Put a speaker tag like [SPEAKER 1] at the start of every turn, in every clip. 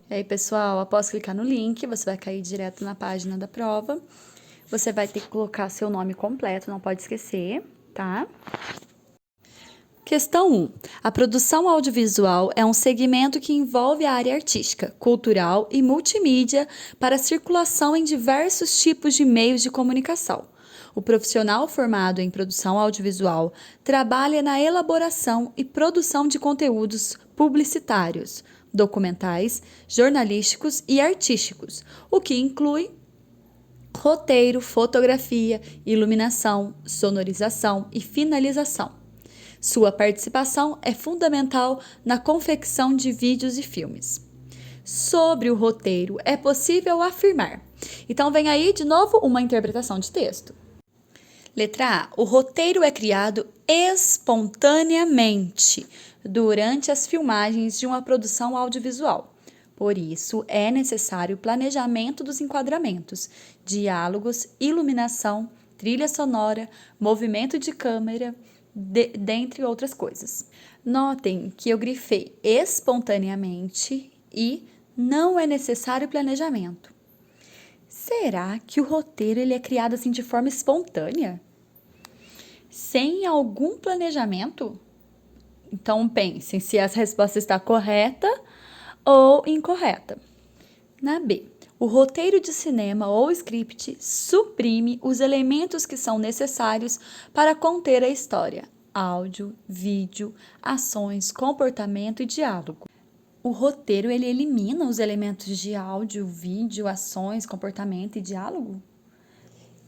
[SPEAKER 1] E aí, pessoal, após clicar no link, você vai cair direto na página da prova. Você vai ter que colocar seu nome completo, não pode esquecer, tá? Questão 1. A produção audiovisual é um segmento que envolve a área artística, cultural e multimídia para circulação em diversos tipos de meios de comunicação. O profissional formado em produção audiovisual trabalha na elaboração e produção de conteúdos publicitários, documentais, jornalísticos e artísticos, o que inclui roteiro, fotografia, iluminação, sonorização e finalização. Sua participação é fundamental na confecção de vídeos e filmes. Sobre o roteiro, é possível afirmar. Então, vem aí de novo uma interpretação de texto. Letra A. O roteiro é criado espontaneamente durante as filmagens de uma produção audiovisual. Por isso, é necessário planejamento dos enquadramentos, diálogos, iluminação, trilha sonora, movimento de câmera, dentre outras coisas. Notem que eu grifei espontaneamente e não é necessário planejamento. Será que o roteiro ele é criado assim de forma espontânea? Sem algum planejamento? Então pensem se essa resposta está correta ou incorreta. Na B, o roteiro de cinema ou script suprime os elementos que são necessários para conter a história: áudio, vídeo, ações, comportamento e diálogo. O roteiro ele elimina os elementos de áudio, vídeo, ações, comportamento e diálogo?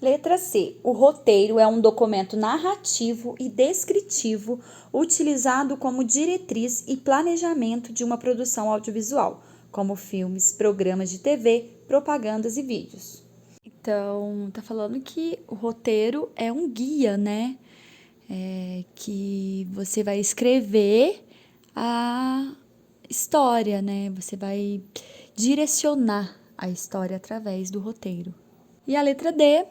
[SPEAKER 1] Letra C. O roteiro é um documento narrativo e descritivo utilizado como diretriz e planejamento de uma produção audiovisual, como filmes, programas de TV, propagandas e vídeos. Então, tá falando que o roteiro é um guia, né? Que você vai escrever a história, né? Você vai direcionar a história através do roteiro. E a letra D,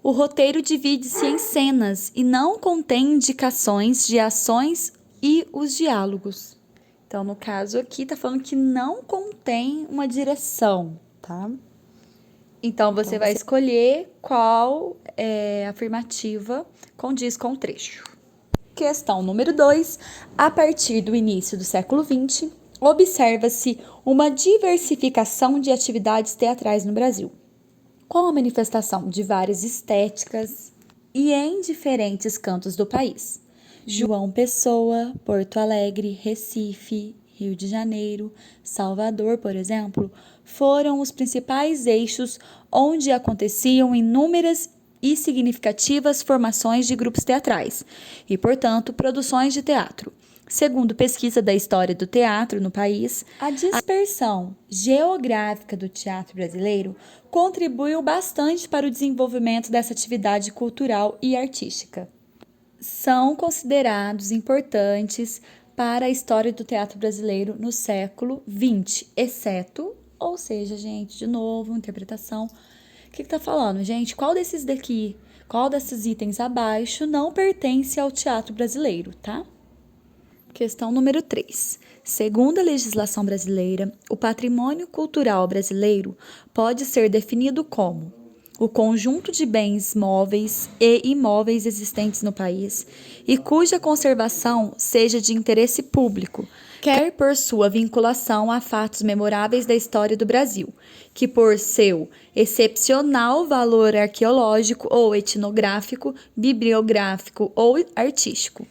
[SPEAKER 1] o roteiro divide-se em cenas e não contém indicações de ações e os diálogos. Então, no caso aqui, tá falando que não contém uma direção, tá? Então, você vai escolher qual afirmativa condiz com o trecho. Questão número 2. A partir do início do século XX, observa-se uma diversificação de atividades teatrais no Brasil, com a manifestação de várias estéticas e em diferentes cantos do país. João Pessoa, Porto Alegre, Recife, Rio de Janeiro, Salvador, por exemplo, foram os principais eixos onde aconteciam inúmeras e significativas formações de grupos teatrais e, portanto, produções de teatro. Segundo pesquisa da história do teatro no país, a dispersão geográfica do teatro brasileiro contribuiu bastante para o desenvolvimento dessa atividade cultural e artística. São considerados importantes para a história do teatro brasileiro no século XX, exceto, ou seja, gente, de novo, interpretação. O que está falando, gente? Qual desses itens abaixo não pertence ao teatro brasileiro, tá? Questão número 3. Segundo a legislação brasileira, o patrimônio cultural brasileiro pode ser definido como o conjunto de bens móveis e imóveis existentes no país e cuja conservação seja de interesse público, quer por sua vinculação a fatos memoráveis da história do Brasil, que por seu excepcional valor arqueológico ou etnográfico, bibliográfico ou artístico.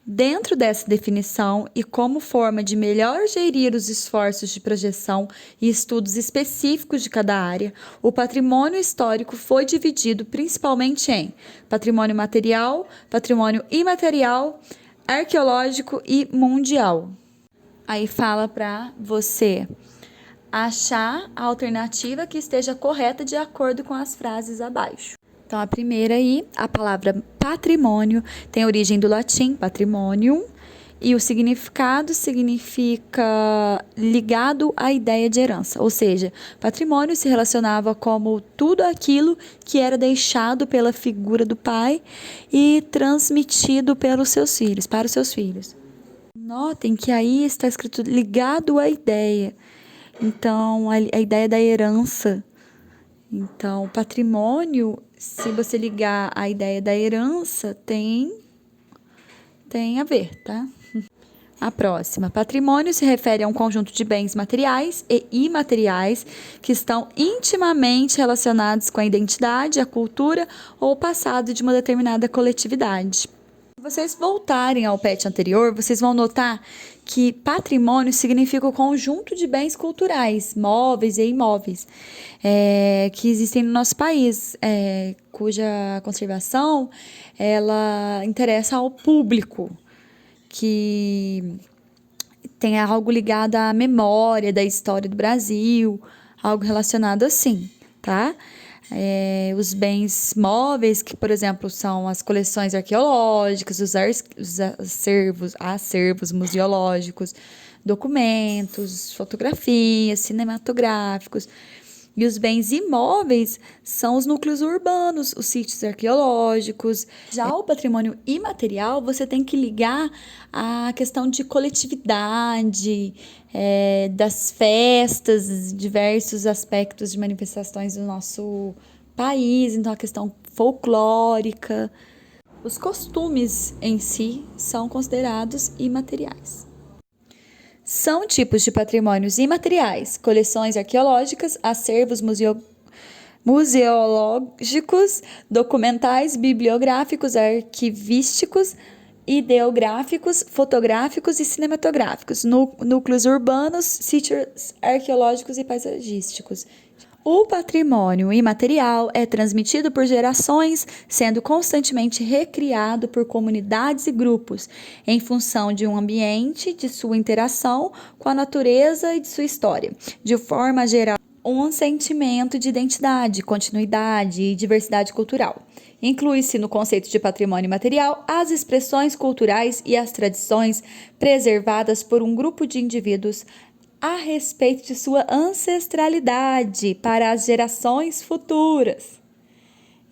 [SPEAKER 1] Dentro dessa definição e como forma de melhor gerir os esforços de projeção e estudos específicos de cada área, o patrimônio histórico foi dividido principalmente em patrimônio material, patrimônio imaterial, arqueológico e mundial. Aí fala para você achar a alternativa que esteja correta de acordo com as frases abaixo. Então, a primeira aí, a palavra patrimônio, tem origem do latim patrimonium, e o significado significa ligado à ideia de herança, ou seja, patrimônio se relacionava como tudo aquilo que era deixado pela figura do pai e transmitido pelos seus filhos, para os seus filhos. Notem que aí está escrito ligado à ideia. Então, a ideia da herança. Então, patrimônio, se você ligar a ideia da herança, tem a ver, tá? A próxima. Patrimônio se refere a um conjunto de bens materiais e imateriais que estão intimamente relacionados com a identidade, a cultura ou o passado de uma determinada coletividade. Se vocês voltarem ao PET anterior, vocês vão notar que patrimônio significa o conjunto de bens culturais, móveis e imóveis, que existem no nosso país, cuja conservação ela interessa ao público, que tem algo ligado à memória da história do Brasil, algo relacionado assim, tá? Os bens móveis, que, por exemplo, são as coleções arqueológicas, os acervos museológicos, documentos, fotografias, cinematográficos. E os bens imóveis são os núcleos urbanos, os sítios arqueológicos. Já o patrimônio imaterial, você tem que ligar a questão de coletividade, das festas, diversos aspectos de manifestações do nosso país, então a questão folclórica. Os costumes em si são considerados imateriais. São tipos de patrimônios imateriais: coleções arqueológicas, acervos museológicos, documentais, bibliográficos, arquivísticos, ideográficos, fotográficos e cinematográficos, núcleos urbanos, sítios arqueológicos e paisagísticos. O patrimônio imaterial é transmitido por gerações, sendo constantemente recriado por comunidades e grupos, em função de um ambiente, de sua interação com a natureza e de sua história, de forma a gerar um sentimento de identidade, continuidade e diversidade cultural. Inclui-se no conceito de patrimônio material as expressões culturais e as tradições preservadas por um grupo de indivíduos a respeito de sua ancestralidade para as gerações futuras.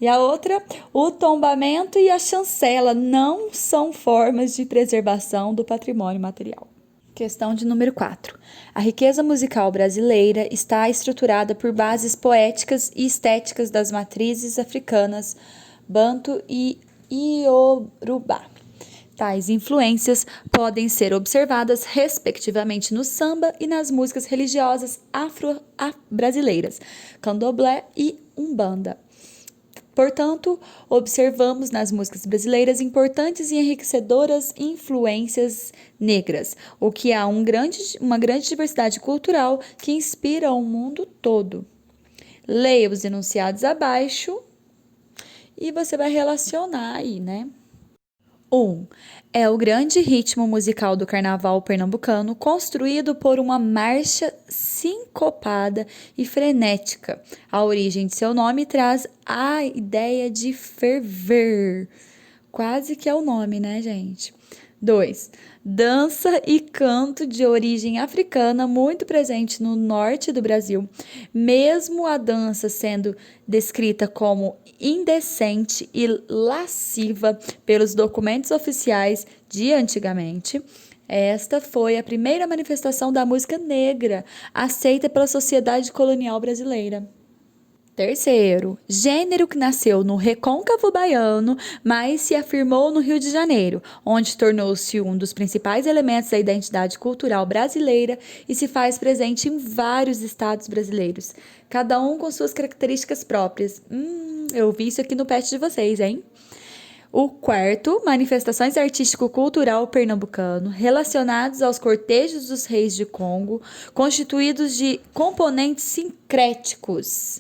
[SPEAKER 1] E a outra, o tombamento e a chancela não são formas de preservação do patrimônio material. Questão de número 4. A riqueza musical brasileira está estruturada por bases poéticas e estéticas das matrizes africanas, Banto e Iorubá. Tais influências podem ser observadas, respectivamente, no samba e nas músicas religiosas afro-brasileiras, candomblé e umbanda. Portanto, observamos nas músicas brasileiras importantes e enriquecedoras influências negras, o que há uma grande diversidade cultural que inspira o mundo todo. Leia os enunciados abaixo e você vai relacionar aí, né? 1. É o grande ritmo musical do carnaval pernambucano, construído por uma marcha sincopada e frenética. A origem de seu nome traz a ideia de ferver. Quase que é o nome, né, gente? 2. Dança e canto de origem africana, muito presente no norte do Brasil, mesmo a dança sendo descrita como indecente e lasciva pelos documentos oficiais de antigamente. Esta foi a primeira manifestação da música negra aceita pela sociedade colonial brasileira. Terceiro, gênero que nasceu no recôncavo baiano, mas se afirmou no Rio de Janeiro, onde tornou-se um dos principais elementos da identidade cultural brasileira e se faz presente em vários estados brasileiros, cada um com suas características próprias. Eu vi isso aqui no pet de vocês, hein? O quarto, manifestações artístico-cultural pernambucano relacionados aos cortejos dos reis de Congo, constituídos de componentes sincréticos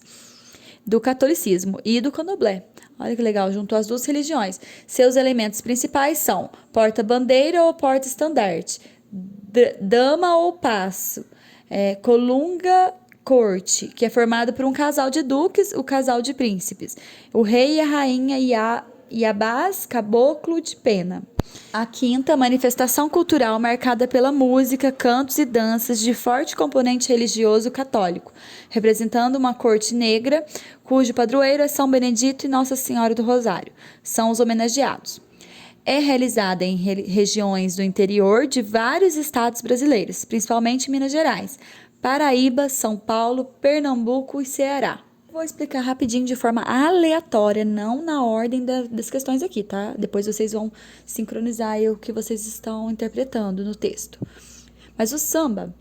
[SPEAKER 1] do catolicismo e do candomblé. Olha que legal, juntou as duas religiões. Seus elementos principais são porta-bandeira ou porta-estandarte, dama ou passo, colunga corte, que é formado por um casal de duques, o casal de príncipes, o rei e a rainha Iabás, caboclo de pena. A quinta, manifestação cultural marcada pela música, cantos e danças de forte componente religioso católico, representando uma corte negra, cujo padroeiro é São Benedito e Nossa Senhora do Rosário. São os homenageados. É realizada em regiões do interior de vários estados brasileiros, principalmente Minas Gerais, Paraíba, São Paulo, Pernambuco e Ceará. Vou explicar rapidinho de forma aleatória, não na ordem das questões aqui, tá? Depois vocês vão sincronizar aí o que vocês estão interpretando no texto. Mas o samba,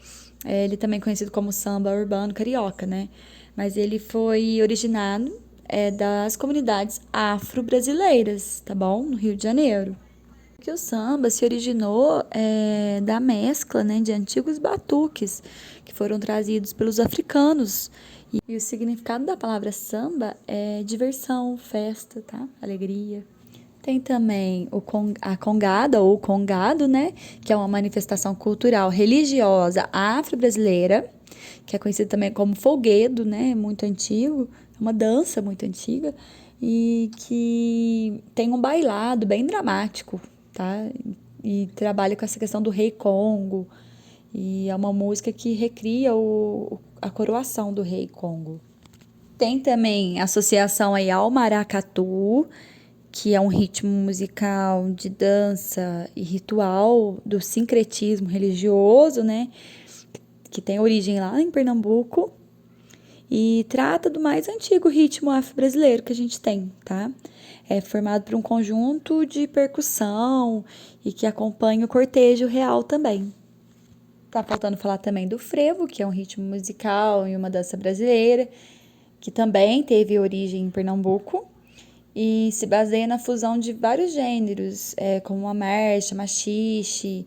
[SPEAKER 1] ele também é conhecido como samba urbano carioca, né? Mas ele foi originado das comunidades afro-brasileiras, tá bom? No Rio de Janeiro. Que o samba se originou da mescla, né, de antigos batuques que foram trazidos pelos africanos. E o significado da palavra samba é diversão, festa, tá? Alegria. Tem também a congada ou congado, né? Que é uma manifestação cultural religiosa afro-brasileira, que é conhecida também como folguedo, né? Muito antigo, é uma dança muito antiga e que tem um bailado bem dramático, tá? E trabalha com essa questão do rei Congo. E é uma música que recria a coroação do rei Congo. Tem também associação aí ao maracatu, que é um ritmo musical de dança e ritual do sincretismo religioso, né? Que tem origem lá em Pernambuco e trata do mais antigo ritmo afro-brasileiro que a gente tem, tá? É formado por um conjunto de percussão e que acompanha o cortejo real também. Tá faltando falar também do frevo, que é um ritmo musical e uma dança brasileira, que também teve origem em Pernambuco e se baseia na fusão de vários gêneros, como a marcha, machixe,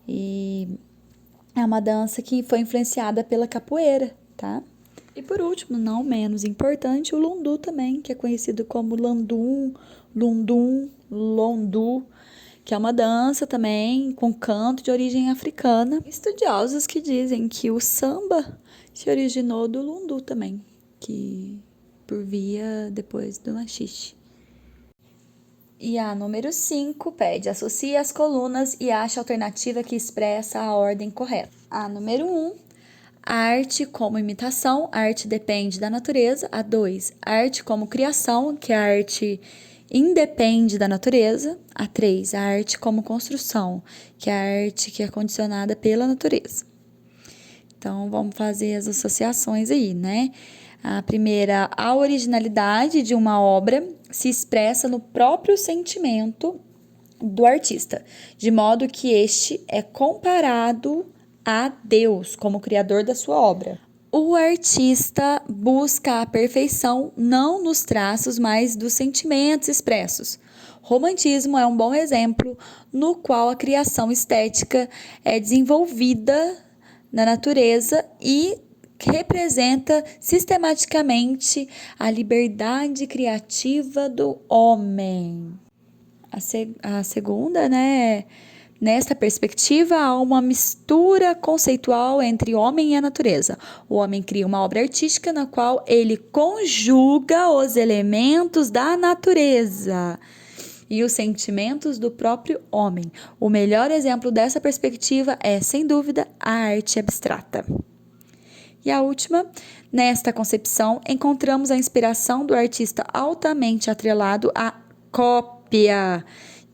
[SPEAKER 1] e é uma dança que foi influenciada pela capoeira, tá? E por último, não menos importante, o lundu também, que é conhecido como landum, lundum, londu, que é uma dança também com canto de origem africana. Estudiosos que dizem que o samba se originou do lundu também, que por via depois do machixe. E a número 5 pede: associe as colunas e ache a alternativa que expressa a ordem correta. A número 1, arte como imitação, a arte depende da natureza. A 2, arte como criação, que a arte independe da natureza. A 3, a arte como construção, que é a arte que é condicionada pela natureza. Então, vamos fazer as associações aí, né? A primeira, a originalidade de uma obra se expressa no próprio sentimento do artista, de modo que este é comparado a Deus como criador da sua obra. O artista busca a perfeição não nos traços, mas dos sentimentos expressos. Romantismo é um bom exemplo no qual a criação estética é desenvolvida na natureza e representa sistematicamente a liberdade criativa do homem. A segunda, né? Nesta perspectiva, há uma mistura conceitual entre o homem e a natureza. O homem cria uma obra artística na qual ele conjuga os elementos da natureza e os sentimentos do próprio homem. O melhor exemplo dessa perspectiva é, sem dúvida, a arte abstrata. E a última, nesta concepção, encontramos a inspiração do artista altamente atrelado à cópia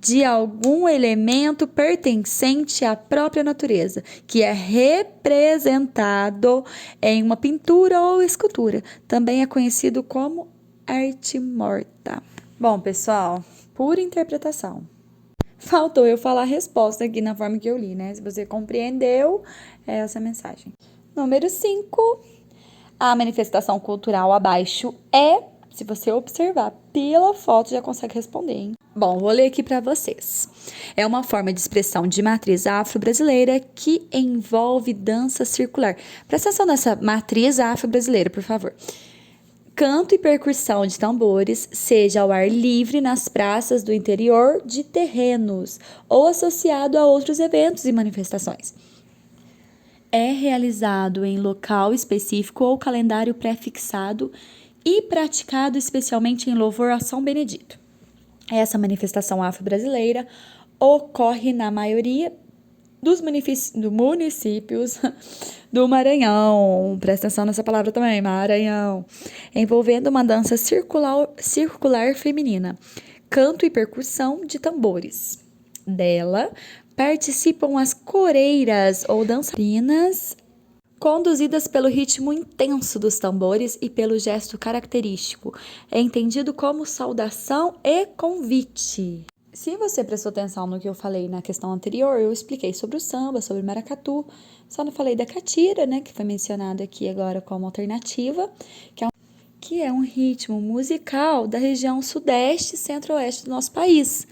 [SPEAKER 1] de algum elemento pertencente à própria natureza, que é representado em uma pintura ou escultura. Também é conhecido como arte morta. Bom, pessoal, pura interpretação. Faltou eu falar a resposta aqui na forma que eu li, né? Se você compreendeu, é essa a mensagem. Número 5, a manifestação cultural abaixo é, se você observar pela foto, já consegue responder, hein? Bom, vou ler aqui para vocês. É uma forma de expressão de matriz afro-brasileira que envolve dança circular. Presta atenção nessa matriz afro-brasileira, por favor. Canto e percussão de tambores, seja ao ar livre nas praças do interior de terrenos ou associado a outros eventos e manifestações. É realizado em local específico ou calendário pré-fixado e praticado especialmente em louvor a São Benedito. Essa manifestação afro-brasileira ocorre na maioria dos municípios do Maranhão, presta atenção nessa palavra também, Maranhão, envolvendo uma dança circular feminina, canto e percussão de tambores. Dela participam as coreiras ou dançarinas, conduzidas pelo ritmo intenso dos tambores e pelo gesto característico. É entendido como saudação e convite. Se você prestou atenção no que eu falei na questão anterior, eu expliquei sobre o samba, sobre o maracatu, só não falei da catira, né, que foi mencionado aqui agora como alternativa, que é um ritmo musical da região sudeste e centro-oeste do nosso país,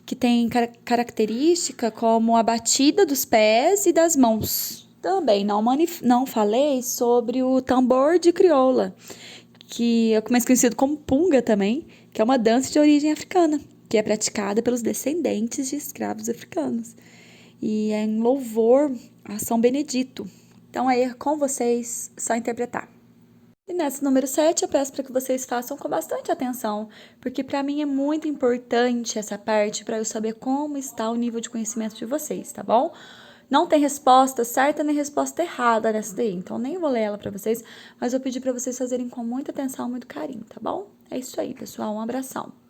[SPEAKER 1] que tem característica como a batida dos pés e das mãos. Também não falei sobre o tambor de crioula, que é mais conhecido como punga também, que é uma dança de origem africana, que é praticada pelos descendentes de escravos africanos. E é em louvor a São Benedito. Então é com vocês, só interpretar. E nessa número 7, eu peço para que vocês façam com bastante atenção, porque para mim é muito importante essa parte para eu saber como está o nível de conhecimento de vocês, tá bom? Não tem resposta certa nem resposta errada nessa daí, então nem vou ler ela para vocês, mas vou pedir para vocês fazerem com muita atenção, muito carinho, tá bom? É isso aí, pessoal, um abração.